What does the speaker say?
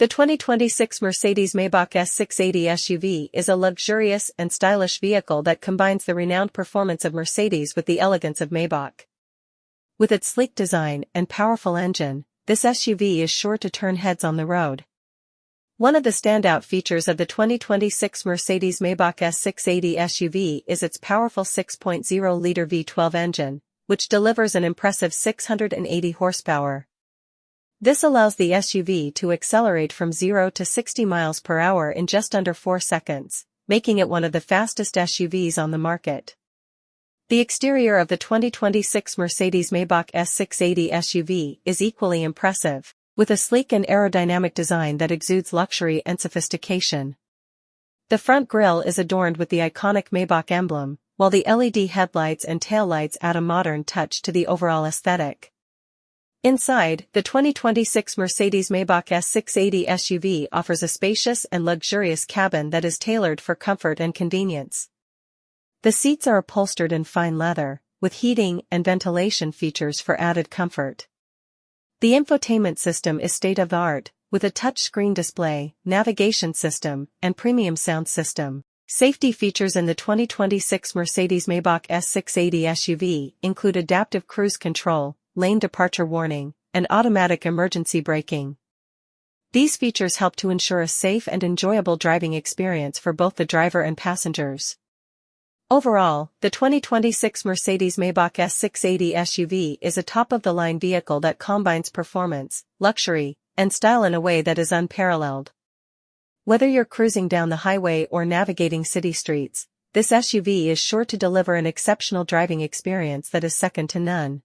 The 2026 Mercedes-Maybach S680 SUV is a luxurious and stylish vehicle that combines the renowned performance of Mercedes with the elegance of Maybach. With its sleek design and powerful engine, this SUV is sure to turn heads on the road. One of the standout features of the 2026 Mercedes-Maybach S680 SUV is its powerful 6.0-liter V12 engine, which delivers an impressive 680 horsepower. This allows the SUV to accelerate from 0 to 60 miles per hour in just under 4 seconds, making it one of the fastest SUVs on the market. The exterior of the 2026 Mercedes-Maybach S680 SUV is equally impressive, with a sleek and aerodynamic design that exudes luxury and sophistication. The front grille is adorned with the iconic Maybach emblem, while the LED headlights and taillights add a modern touch to the overall aesthetic. Inside, the 2026 Mercedes-Maybach S680 SUV offers a spacious and luxurious cabin that is tailored for comfort and convenience. The seats are upholstered in fine leather, with heating and ventilation features for added comfort. The infotainment system is state-of-the-art, with a touchscreen display, navigation system, and premium sound system. Safety features in the 2026 Mercedes-Maybach S680 SUV include adaptive cruise control, lane departure warning, and automatic emergency braking. These features help to ensure a safe and enjoyable driving experience for both the driver and passengers. Overall, the 2026 Mercedes-Maybach S680 SUV is a top-of-the-line vehicle that combines performance, luxury, and style in a way that is unparalleled. Whether you're cruising down the highway or navigating city streets, this SUV is sure to deliver an exceptional driving experience that is second to none.